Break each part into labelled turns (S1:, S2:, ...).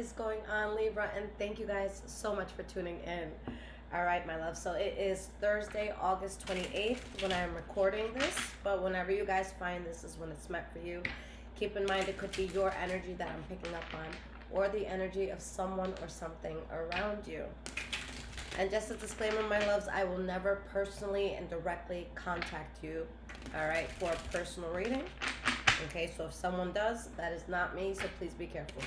S1: is going on, Libra? And thank you guys so much for tuning in. All right, my love. So it is Thursday, August 28th when I'm recording this. But whenever you guys find this is when it's meant for you. Keep in mind it could be your energy that I'm picking up on, or the energy of someone or something around you. And just a disclaimer, my loves, I will never personally and directly contact you, all right, for a personal reading. Okay, so if someone does, that is not me, so please be careful.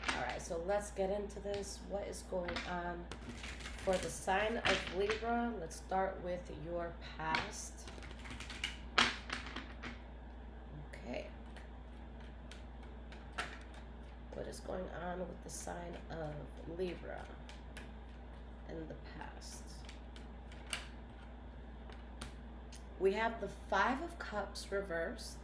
S1: All right, so let's get into this. What is going on for the sign of Libra? Let's start with your past. Okay. What is going on with the sign of Libra in the past? We have the Five of Cups reversed.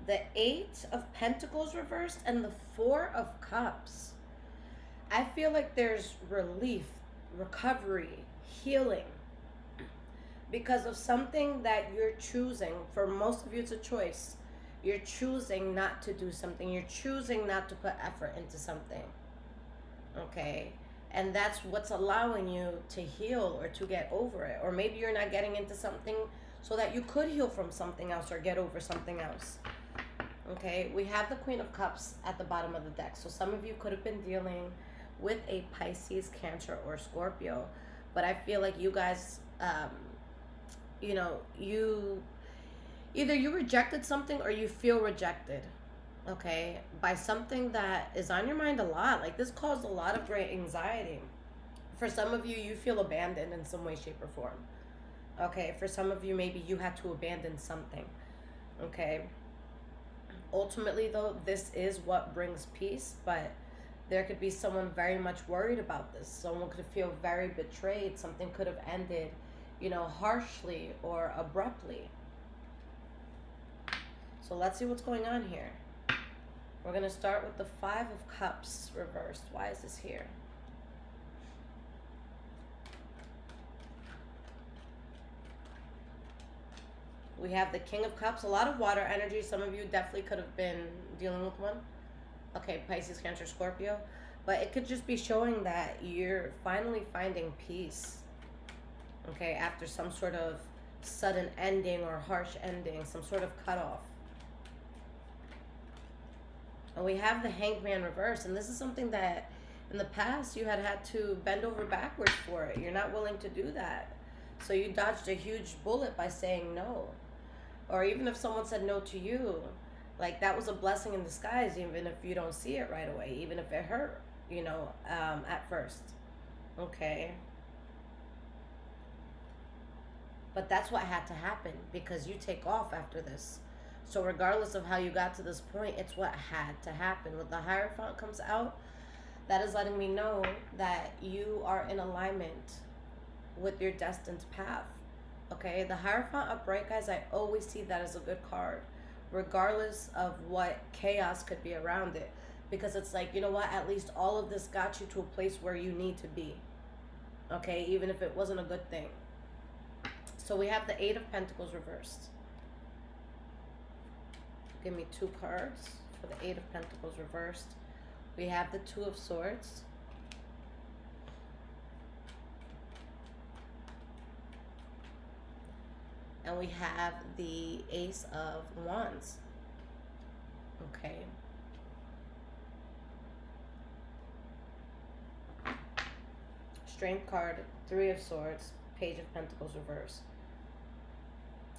S1: The Eight of Pentacles reversed and the Four of Cups. I feel like there's relief, recovery, healing because of something that you're choosing. For most of you, it's a choice. You're choosing not to do something. You're choosing not to put effort into something. Okay? And that's what's allowing you to heal or to get over it. Or maybe you're not getting into something so that you could heal from something else or get over something else. Okay? We have the Queen of Cups at the bottom of the deck. So some of you could have been dealing with a Pisces, Cancer, or Scorpio. But I feel like you guys, either you rejected something or you feel rejected, okay, by something that is on your mind a lot. Like this caused a lot of great anxiety. For some of you, you feel abandoned in some way, shape, or form. Okay, for some of you, maybe you had to abandon something. Okay. Ultimately, though, this is what brings peace, but there could be someone very much worried about this. Someone could feel very betrayed. Something could have ended, harshly or abruptly. So let's see what's going on here. We're going to start with the Five of Cups reversed. Why is this here? We have the King of Cups. A lot of water energy. Some of you definitely could have been dealing with one. Okay, Pisces, Cancer, Scorpio. But it could just be showing that you're finally finding peace. Okay, after some sort of sudden ending or harsh ending, some sort of cutoff. And we have the Hanged Man reverse, and this is something that in the past you had to bend over backwards for it. You're not willing to do that. So you dodged a huge bullet by saying no. Or even if someone said no to you, like that was a blessing in disguise, even if you don't see it right away, even if it hurt, at first. Okay. But that's what had to happen because you take off after this. So regardless of how you got to this point, it's what had to happen. When the Hierophant comes out, that is letting me know that you are in alignment with your destined path. Okay, the Hierophant upright, guys, I always see that as a good card, regardless of what chaos could be around it. Because it's like, you know what, at least all of this got you to a place where you need to be. Okay, even if it wasn't a good thing. So we have the Eight of Pentacles reversed. Give me two cards for the Eight of Pentacles reversed. We have the Two of Swords. And we have the Ace of Wands. Okay. Strength card, Three of Swords, Page of Pentacles reverse.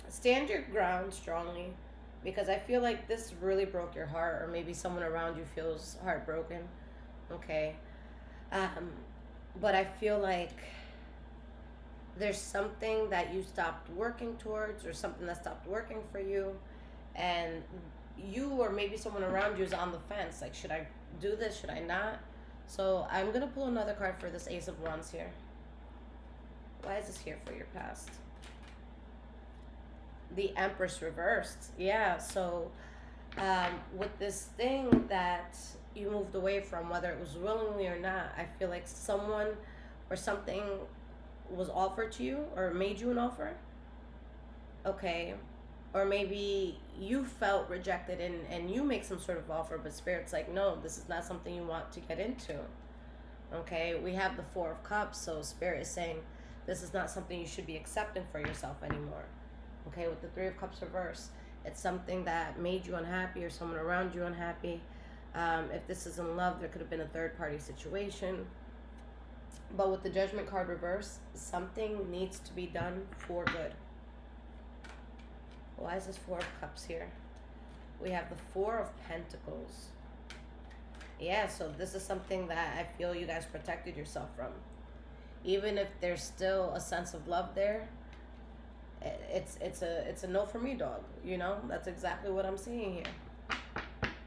S1: Stand your ground strongly because I feel like this really broke your heart, or maybe someone around you feels heartbroken. Okay. But I feel like there's something that you stopped working towards or something that stopped working for you, and you or maybe someone around you is on the fence. Like, should I do this? Should I not? So I'm going to pull another card for this Ace of Wands here. Why is this here for your past? The Empress reversed. Yeah, so with this thing that you moved away from, whether it was willingly or not, I feel like someone or something was offered to you or made you an offer. Okay. Or maybe you felt rejected and you make some sort of offer, but Spirit's like, no, this is not something you want to get into. Okay. We have the Four of Cups. So Spirit is saying this is not something you should be accepting for yourself anymore. Okay. With the Three of Cups reverse, it's something that made you unhappy or someone around you unhappy. If this is in love, there could have been a third party situation. But with the Judgment card reverse, something needs to be done for good. Why is this Four of Cups here? We have the Four of Pentacles. Yeah, so this is something that I feel you guys protected yourself from. Even if there's still a sense of love there, it's a no for me, dog. You know, that's exactly what I'm seeing here.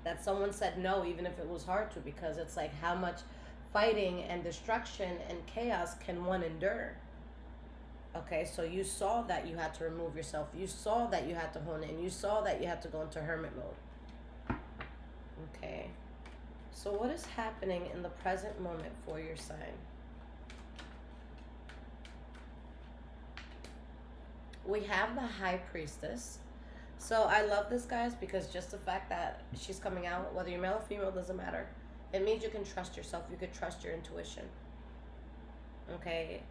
S1: That someone said no, even if it was hard to, because it's like, how much fighting and destruction and chaos can one endure? Okay, so you saw that you had to remove yourself. You saw that you had to hone in. You saw that you had to go into hermit mode. Okay, so what is happening in the present moment for your sign? We have the High Priestess. So I love this, guys, because just the fact that she's coming out, whether you're male or female, doesn't matter. It means you can trust yourself. You could trust your intuition. Okay.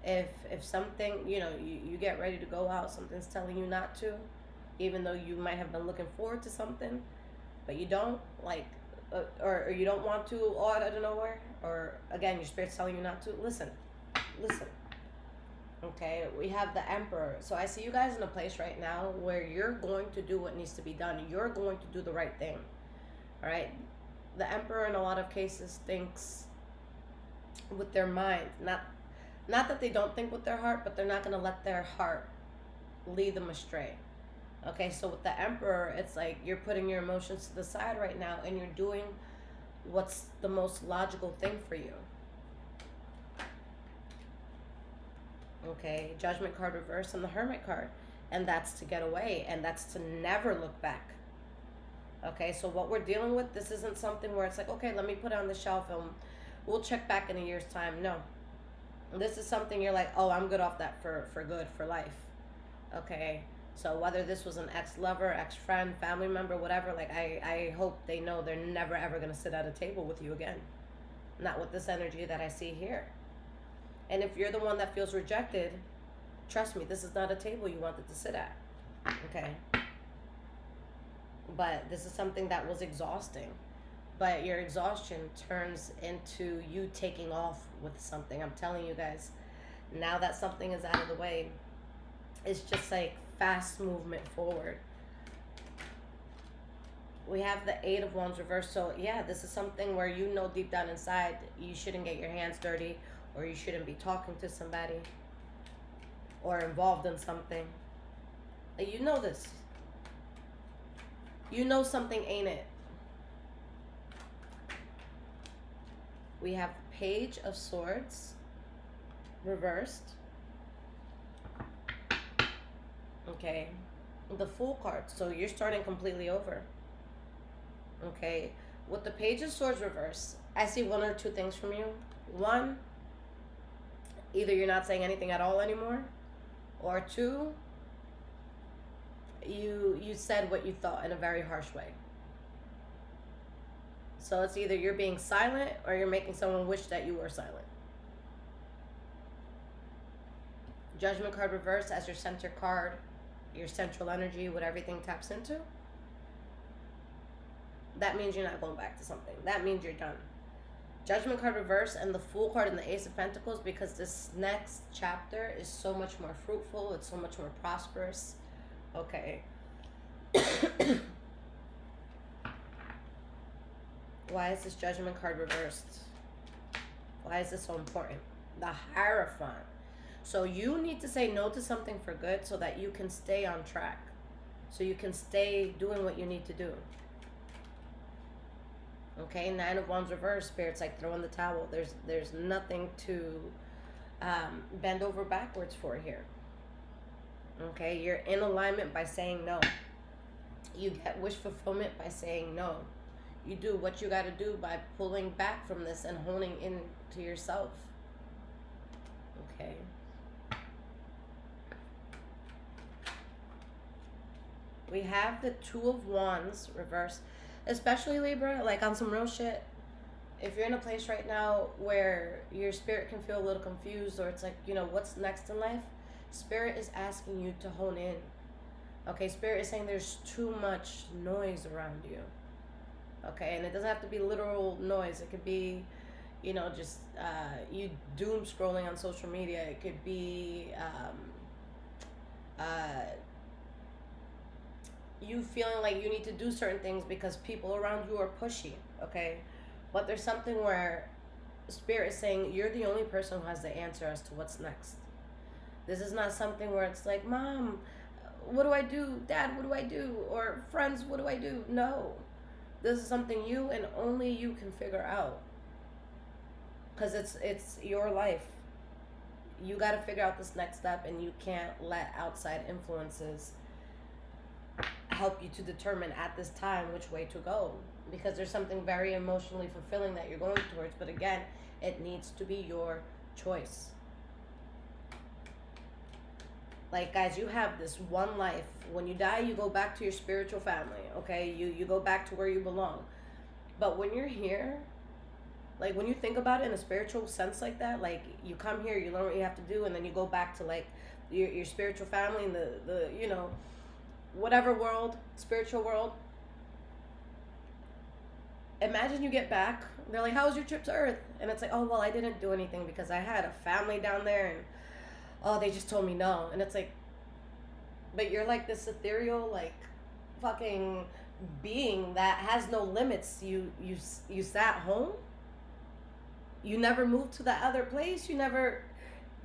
S1: If something, you know, you get ready to go out, something's telling you not to, even though you might have been looking forward to something, but you don't, like, or you don't want to, all out of nowhere, or again, your spirit's telling you not to, listen. Okay, we have the Emperor. So I see you guys in a place right now where you're going to do what needs to be done. You're going to do the right thing. All right. The Emperor in a lot of cases thinks with their mind, not that they don't think with their heart, but they're not going to let their heart lead them astray. Okay, so with the Emperor, it's like you're putting your emotions to the side right now and you're doing what's the most logical thing for you. Okay, Judgment card reverse and the Hermit card. And that's to get away, and that's to never look back. Okay, so what we're dealing with, this isn't something where it's like, okay, let me put it on the shelf and we'll check back in a year's time. No. This is something you're like, oh, I'm good off that for good, for life. Okay, so whether this was an ex-lover, ex-friend, family member, whatever, like I hope they know they're never ever going to sit at a table with you again. Not with this energy that I see here. And if you're the one that feels rejected, trust me, this is not a table you wanted to sit at. Okay. But this is something that was exhausting. But your exhaustion turns into you taking off with something. I'm telling you guys, now that something is out of the way, it's just like fast movement forward. We have the Eight of Wands reversed. So yeah, this is something where you know deep down inside you shouldn't get your hands dirty, or you shouldn't be talking to somebody or involved in something. You know this. You know something ain't it. We have Page of Swords reversed. Okay. The Fool card. So you're starting completely over. Okay. With the Page of Swords reversed, I see one or two things from you. One, either you're not saying anything at all anymore, or two, you said what you thought in a very harsh way. So it's either you're being silent or you're making someone wish that you were silent. Judgment card reversed as your center card, your central energy, what everything taps into. That means you're not going back to something. That means you're done. Judgment card reverse and the Fool card and the Ace of Pentacles, because this next chapter is so much more fruitful. It's so much more prosperous. Okay. Why is this Judgment card reversed? Why is this so important? The Hierophant. So you need to say no to something for good so that you can stay on track. So you can stay doing what you need to do. Okay, Nine of Wands reverse. Spirit's like throwing the towel. There's nothing to bend over backwards for here. Okay, you're in alignment by saying no. You get wish fulfillment by saying no. You do what you got to do by pulling back from this and honing in to yourself. We have the Two of Wands reversed, especially Libra, like on some real shit. If you're in a place right now where your spirit can feel a little confused, or it's like, what's next in life? Spirit is asking you to hone in. Okay, Spirit is saying there's too much noise around you. Okay, and it doesn't have to be literal noise. It could be, just you doom scrolling on social media. It could be you feeling like you need to do certain things because people around you are pushy. Okay, but there's something where Spirit is saying you're the only person who has the answer as to what's next. This is not something where it's like, Mom, what do I do? Dad, what do I do? Or friends, what do I do? No. This is something you and only you can figure out. Because it's your life. You got to figure out this next step, and you can't let outside influences help you to determine at this time which way to go. Because there's something very emotionally fulfilling that you're going towards. But again, it needs to be your choice. Like, guys, you have this one life. When you die, you go back to your spiritual family, okay? You go back to where you belong. But when you're here, like, when you think about it in a spiritual sense like that, like, you come here, you learn what you have to do, and then you go back to, like, your spiritual family and the whatever world, spiritual world. Imagine you get back. They're like, how was your trip to Earth? And it's like, oh, well, I didn't do anything because I had a family down there, and oh, they just told me no. And it's like, but you're like this ethereal, like, fucking being that has no limits. You sat home. You never moved to that other place. You never,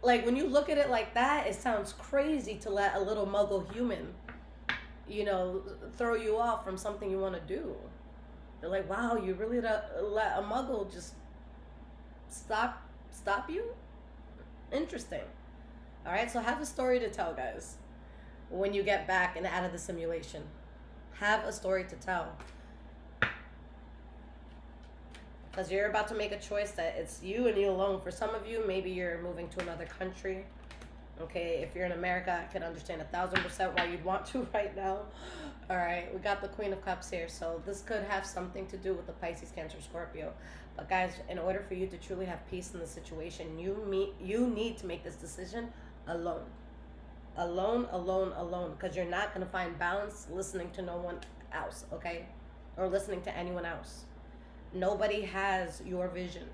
S1: like, when you look at it like that, it sounds crazy to let a little muggle human, throw you off from something you want to do. They're like, wow, you really let a muggle just stop you? Interesting. All right, so have a story to tell, guys. When you get back and out of the simulation, have a story to tell. Because you're about to make a choice that it's you and you alone. For some of you, maybe you're moving to another country. Okay, if you're in America, I can understand 1,000% why you'd want to right now. All right, we got the Queen of Cups here. So this could have something to do with the Pisces, Cancer, Scorpio. But guys, in order for you to truly have peace in the situation, you need to make this decision alone. Alone. Because you're not going to find balance listening to no one else, okay? Or listening to anyone else. Nobody has your vision.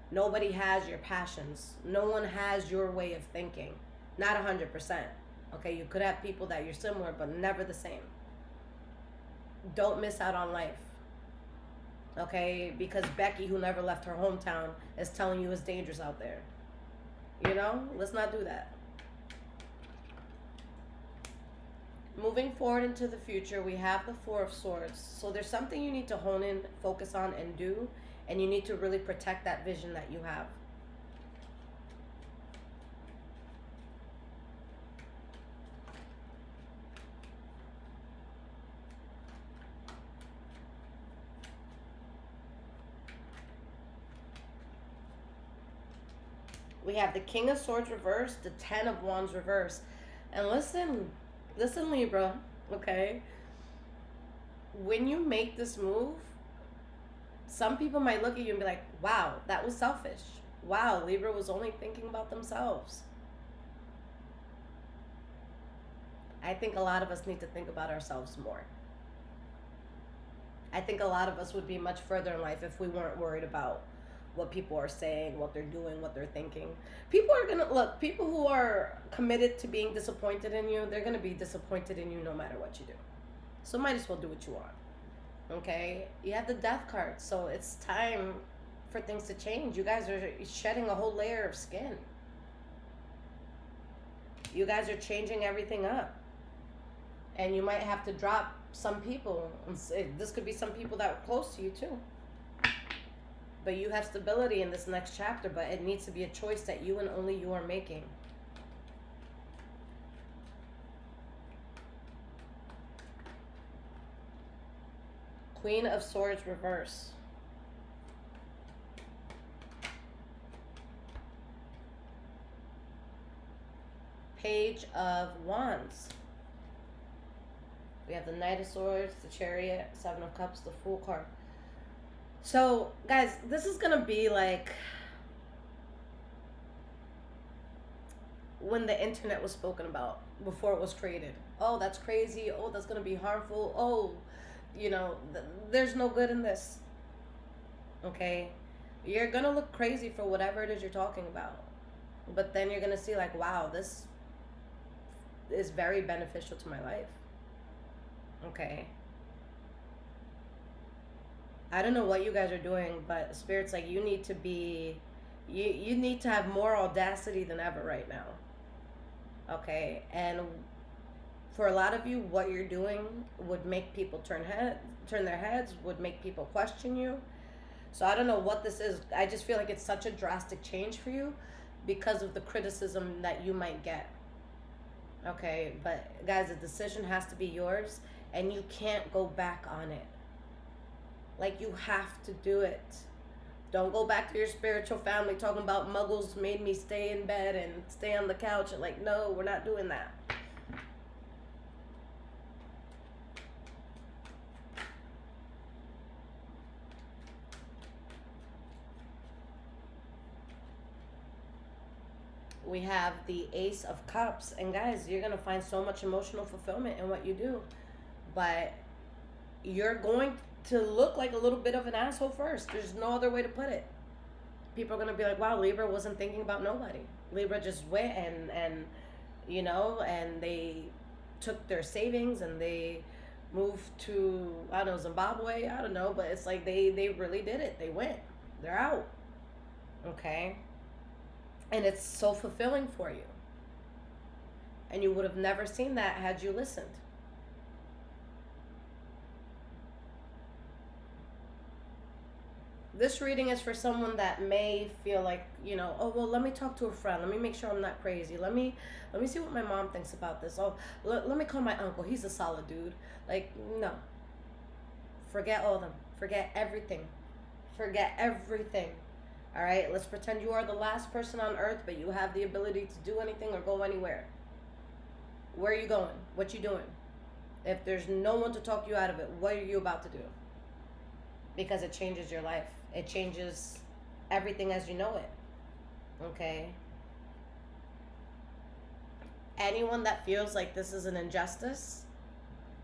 S1: Nobody has your passions. No one has your way of thinking. Not 100%. Okay, you could have people that you're similar, but never the same. Don't miss out on life. Okay, because Becky, who never left her hometown, is telling you it's dangerous out there. Let's not do that. Moving forward into the future, we have the Four of Swords. So there's something you need to hone in, focus on, and do. And you need to really protect that vision that you have. We have the King of Swords reversed, the Ten of Wands reversed. And listen, Libra, okay? When you make this move, some people might look at you and be like, wow, that was selfish. Wow, Libra was only thinking about themselves. I think a lot of us need to think about ourselves more. I think a lot of us would be much further in life if we weren't worried about what people are saying, what they're doing, what they're thinking. People who are committed to being disappointed in you, they're going to be disappointed in you no matter what you do. So might as well do what you want. Okay? You have the Death card, so it's time for things to change. You guys are shedding a whole layer of skin. You guys are changing everything up. And you might have to drop some people. This could be some people that are close to you too. But you have stability in this next chapter, but it needs to be a choice that you and only you are making. Queen of Swords reverse. Page of Wands. We have the Knight of Swords, the Chariot, Seven of Cups, the Fool card. So, guys, this is going to be like when the internet was spoken about before it was created. Oh, that's crazy. Oh, that's going to be harmful. Oh, there's no good in this. Okay? You're going to look crazy for whatever it is you're talking about. But then you're going to see like, wow, this is very beneficial to my life. Okay? I don't know what you guys are doing, but Spirit's like, you need to be, you need to have more audacity than ever right now. Okay? And for a lot of you, what you're doing would make people turn their heads, would make people question you. So I don't know what this is. I just feel like it's such a drastic change for you because of the criticism that you might get. Okay? But guys, the decision has to be yours, and you can't go back on it. Like, you have to do it. Don't go back to your spiritual family talking about muggles made me stay in bed and stay on the couch. And like, no, we're not doing that. We have the Ace of Cups. And guys, you're going to find so much emotional fulfillment in what you do. But you're going to look like a little bit of an asshole first. There's no other way to put it. People are going to be like, wow, Libra wasn't thinking about nobody. Libra just went and they took their savings and they moved to, I don't know, Zimbabwe. I don't know, but it's like they really did it. They went. They're out. Okay? And it's so fulfilling for you. And you would have never seen that had you listened. This reading is for someone that may feel like, oh, well, let me talk to a friend. Let me make sure I'm not crazy. Let me see what my mom thinks about this. Oh, let me call my uncle. He's a solid dude. Like, no. Forget all of them. Forget everything. Forget everything. All right? Let's pretend you are the last person on earth, but you have the ability to do anything or go anywhere. Where are you going? What you doing? If there's no one to talk you out of it, what are you about to do? Because it changes your life. It changes everything as you know it. Okay? Anyone that feels like this is an injustice,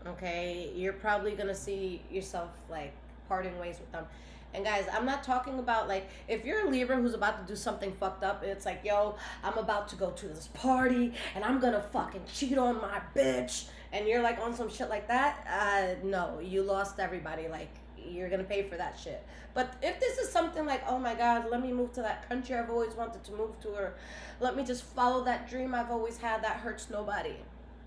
S1: okay, you're probably going to see yourself, like, parting ways with them. And guys, I'm not talking about, like, if you're a Libra who's about to do something fucked up, it's like, yo, I'm about to go to this party, and I'm going to fucking cheat on my bitch, and you're, like, on some shit like that, no, you lost everybody, like, you're going to pay for that shit. But if this is something like, oh my God, let me move to that country I've always wanted to move to, or let me just follow that dream I've always had that hurts nobody.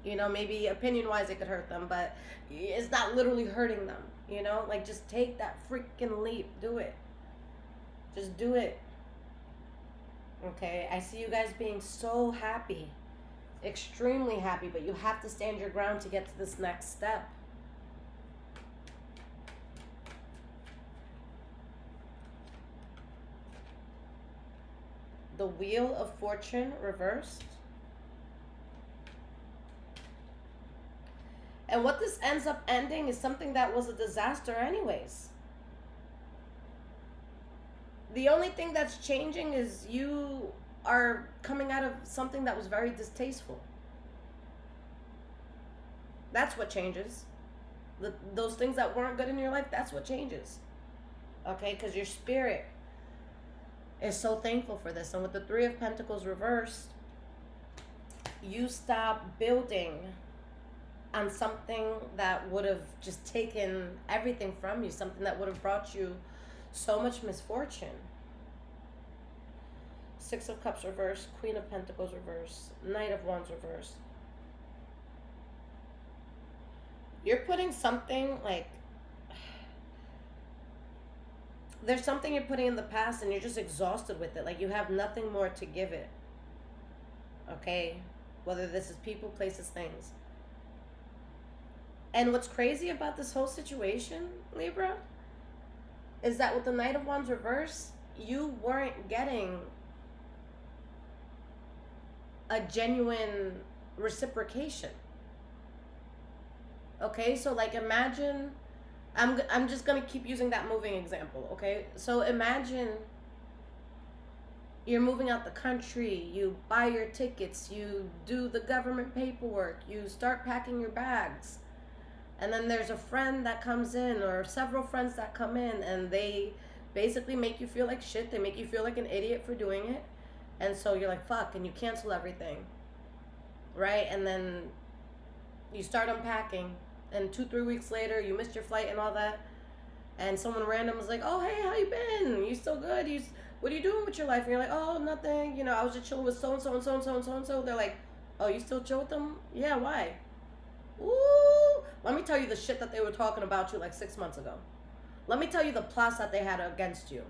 S1: Maybe opinion-wise it could hurt them, but it's not literally hurting them, Like, just take that freaking leap. Do it. Just do it. Okay? I see you guys being so happy. Extremely happy, but you have to stand your ground to get to this next step. The Wheel of Fortune reversed. And what this ends up ending is something that was a disaster anyways. The only thing that's changing is you are coming out of something that was very distasteful. That's what changes. Those things that weren't good in your life, that's what changes. Okay? Because your spirit is so thankful for this. And with the Three of Pentacles reversed, you stop building on something that would have just taken everything from you, something that would have brought you so much misfortune. Six of Cups reversed, Queen of Pentacles reversed, Knight of Wands reversed. You're putting something like, there's something you're putting in the past and you're just exhausted with it. Like, you have nothing more to give it. Okay? Whether this is people, places, things. And what's crazy about this whole situation, Libra, is that with the Knight of Wands reverse, you weren't getting a genuine reciprocation. Okay, so like imagine, I'm just gonna keep using that moving example. Okay, so imagine you're moving out the country, you buy your tickets, you do the government paperwork, you start packing your bags, and then there's a friend that comes in or several friends that come in, and they basically make you feel like shit. They make you feel like an idiot for doing it, and so you're like fuck, and you cancel everything, right? And then you start unpacking, and 2-3 weeks later you missed your flight and all that, and someone random is like, oh hey, how you been, you still good, what are you doing with your life? And you're like, oh nothing, I was just chilling with so and so and so and so and so and so. They're like, oh, you still chill with them? Yeah, why? Ooh, let me tell you the shit that they were talking about you like 6 months ago. Let me tell you the plots that they had against you.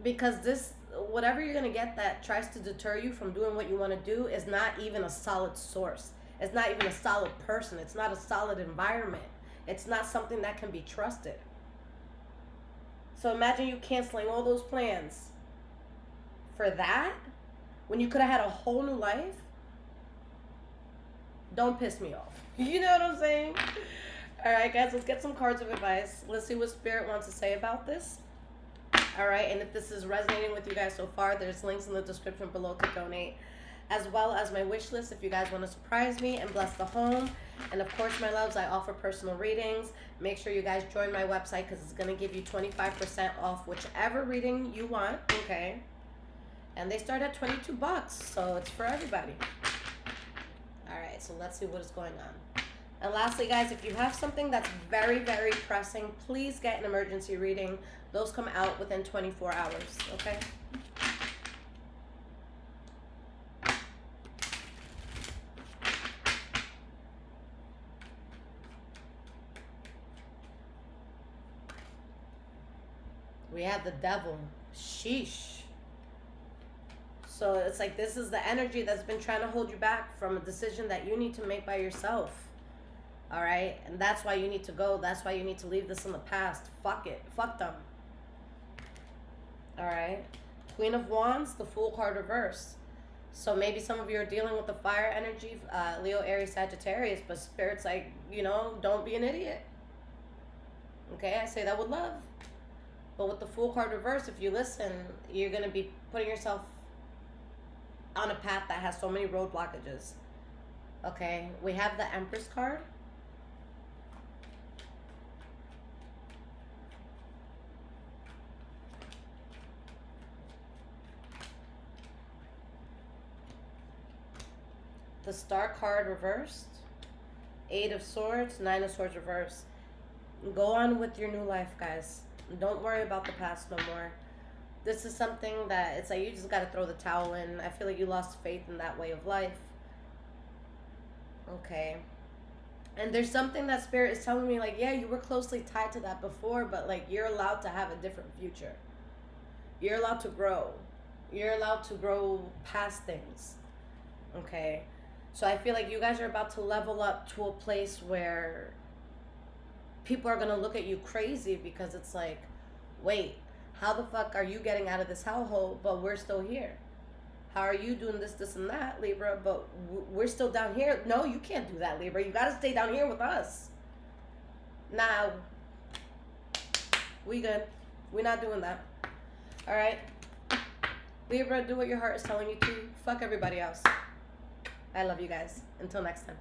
S1: Because this, whatever you're gonna get that tries to deter you from doing what you want to do, is not even a solid source. It's not even a solid person. It's not a solid environment. It's not something that can be trusted. So imagine you canceling all those plans for that when you could have had a whole new life. Don't piss me off. You know what I'm saying? All right, guys, let's get some cards of advice. Let's see what Spirit wants to say about this. All right, and if this is resonating with you guys so far, there's links in the description below to donate, as well as my wish list if you guys want to surprise me and bless the home. And of course, my loves, I offer personal readings. Make sure you guys join my website because it's going to give you 25% off whichever reading you want, okay? And they start at $22, so it's for everybody. All right, so let's see what is going on. And lastly, guys, if you have something that's very, very pressing, please get an emergency reading. Those come out within 24 hours, okay? We have the devil. Sheesh. So it's like this is the energy that's been trying to hold you back from a decision that you need to make by yourself. All right? And that's why you need to go. That's why you need to leave this in the past. Fuck it. Fuck them. All right? Queen of Wands, the Fool card reversed. So maybe some of you are dealing with the fire energy, Leo, Aries, Sagittarius, but Spirit's like, don't be an idiot. Okay? I say that with love. But with the Fool card reversed, if you listen, you're going to be putting yourself on a path that has so many road blockages. Okay? We have the Empress card. The Star card reversed. 8 of Swords, 9 of Swords reversed. Go on with your new life, guys. Don't worry about the past no more. This is something that it's like you just got to throw the towel in. I feel like you lost faith in that way of life. Okay. And there's something that Spirit is telling me, like, yeah, you were closely tied to that before, but like you're allowed to have a different future. You're allowed to grow. You're allowed to grow past things. Okay. So I feel like you guys are about to level up to a place where people are going to look at you crazy because it's like, wait, how the fuck are you getting out of this hellhole, but we're still here? How are you doing this, this, and that, Libra, but we're still down here? No, you can't do that, Libra. You got to stay down here with us. Nah, we good. We're not doing that. All right? Libra, do what your heart is telling you to. Fuck everybody else. I love you guys. Until next time.